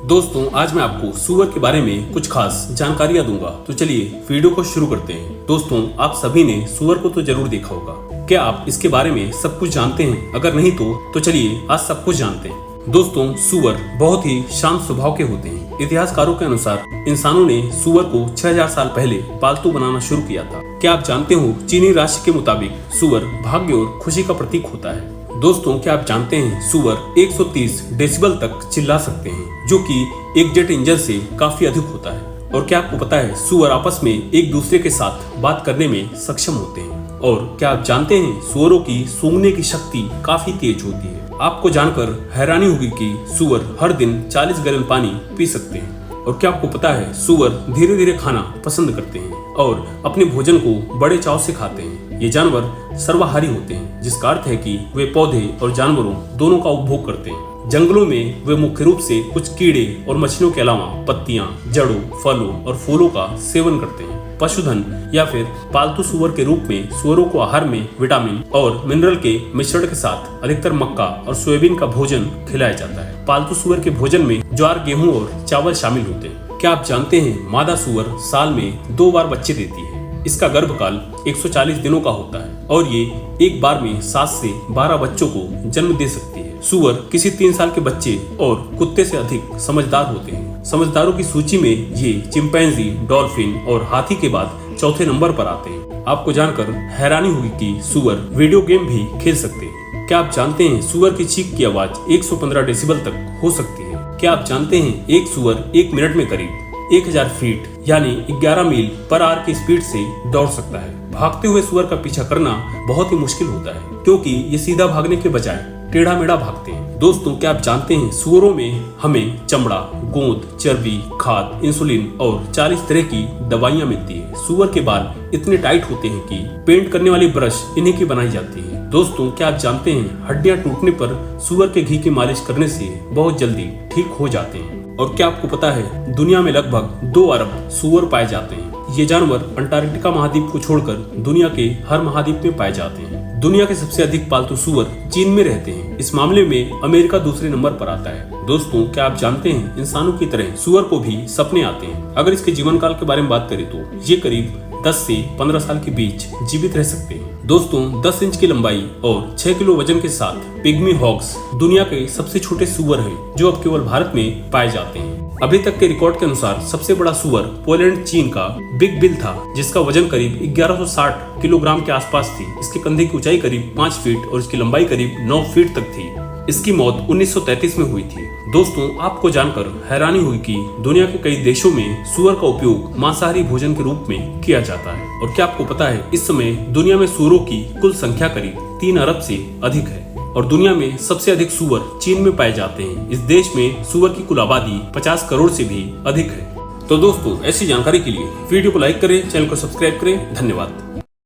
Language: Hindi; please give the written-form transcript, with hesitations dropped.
दोस्तों आज मैं आपको सूअर के बारे में कुछ खास जानकारियां दूंगा, तो चलिए वीडियो को शुरू करते हैं। दोस्तों आप सभी ने सूअर को तो जरूर देखा होगा। क्या आप इसके बारे में सब कुछ जानते हैं? अगर नहीं तो चलिए आज सब कुछ जानते हैं। दोस्तों सूअर बहुत ही शांत स्वभाव के होते हैं। इतिहासकारों के अनुसार इंसानों ने सूअर को 6000 साल पहले पालतू बनाना शुरू किया था। क्या आप जानते हो चीनी राशि के मुताबिक सूअर भाग्य और खुशी का प्रतीक होता है। दोस्तों क्या आप जानते हैं सूअर 130 डेसिबल तक चिल्ला सकते हैं, जो कि एक जेट इंजन से काफी अधिक होता है। और क्या आपको पता है सूअर आपस में एक दूसरे के साथ बात करने में सक्षम होते हैं। और क्या आप जानते हैं सूअरों की सूंघने की शक्ति काफी तेज होती है। आपको जानकर हैरानी होगी कि सूअर हर दिन 40 गैलन पानी पी सकते हैं। और क्या आपको पता है सूअर धीरे धीरे खाना पसंद करते हैं और अपने भोजन को बड़े चाव से खाते हैं। ये जानवर सर्वाहारी होते हैं, जिसका अर्थ है कि वे पौधे और जानवरों दोनों का उपभोग करते हैं। जंगलों में वे मुख्य रूप से कुछ कीड़े और मछलियों के अलावा पत्तियां, जड़ों, फलों और फूलों का सेवन करते हैं। पशुधन या फिर पालतू सूअर के रूप में सूअरों को आहार में विटामिन और मिनरल के मिश्रण के साथ अधिकतर मक्का और सोयाबीन का भोजन खिलाया जाता है। पालतू सूअर के भोजन में ज्वार, गेहूं और चावल शामिल होते हैं। क्या आप जानते हैं मादा सूअर साल में 2 बार बच्चे देती है। इसका गर्भकाल 140 दिनों का होता है और ये एक बार में 7 से 12 बच्चों को जन्म दे सकती है। सूअर किसी 3 साल के बच्चे और कुत्ते से अधिक समझदार होते हैं। समझदारों की सूची में ये चिंपैंजी, डॉल्फिन और हाथी के बाद चौथे नंबर पर आते हैं। आपको जानकर हैरानी होगी कि सूअर वीडियो गेम भी खेल सकते हैं। क्या आप जानते हैं सूअर की चीख की आवाज 115 डेसिबल तक हो सकती है। क्या आप जानते हैं एक सूअर 1 मिनट में करीब 1000 फीट यानी 11 मील पर आवर की स्पीड से दौड़ सकता है। भागते हुए सूअर का पीछा करना बहुत ही मुश्किल होता है, क्योंकि ये सीधा भागने के बजाय टेढ़ा मेढ़ा भागते हैं। दोस्तों क्या आप जानते हैं सूअरों में हमें चमड़ा, गोंद, चर्बी, खाद, इंसुलिन और 40 तरह की दवाइयां मिलती है। सूअर के बाल इतने टाइट होते हैं कि पेंट करने वाली ब्रश इन्हीं की बनाई जाती है। दोस्तों क्या आप जानते हैं हड्डियां टूटने पर सूअर के घी की मालिश करने से बहुत जल्दी ठीक हो जाते हैं। और क्या आपको पता है दुनिया में लगभग 2 अरब सूअर पाए जाते हैं। ये जानवर अंटार्कटिका महाद्वीप को छोड़कर दुनिया के हर महाद्वीप में पाए जाते हैं। दुनिया के सबसे अधिक पालतू सूअर चीन में रहते हैं। इस मामले में अमेरिका दूसरे नंबर पर आता है। दोस्तों क्या आप जानते हैं इंसानों की तरह सूअर को भी सपने आते हैं। अगर इसके जीवन काल के बारे में बात करें तो ये करीब 10 से 15 साल के बीच जीवित रह सकते हैं। दोस्तों 10 इंच की लंबाई और 6 किलो वजन के साथ पिग्मी हॉग्स दुनिया के सबसे छोटे सूअर हैं, जो अब केवल भारत में पाए जाते हैं। अभी तक के रिकॉर्ड के अनुसार सबसे बड़ा सूअर पोलैंड चीन का बिग बिल था, जिसका वजन करीब 1160 किलोग्राम के आसपास थी। इसके कंधे की ऊंचाई करीब 5 फीट और इसकी लंबाई करीब 9 फीट तक थी। इसकी मौत 1933 में हुई थी। दोस्तों आपको जानकर हैरानी हुई कि दुनिया के कई देशों में सूअर का उपयोग मांसाहारी भोजन के रूप में किया जाता है। और क्या आपको पता है इस समय दुनिया में सूअरों की कुल संख्या करीब 3 अरब से अधिक है। और दुनिया में सबसे अधिक सूअर चीन में पाए जाते हैं। इस देश में सूअर की कुल आबादी 50 करोड़ से भी अधिक है। तो दोस्तों ऐसी जानकारी के लिए वीडियो को लाइक करें, चैनल को सब्सक्राइब करें। धन्यवाद।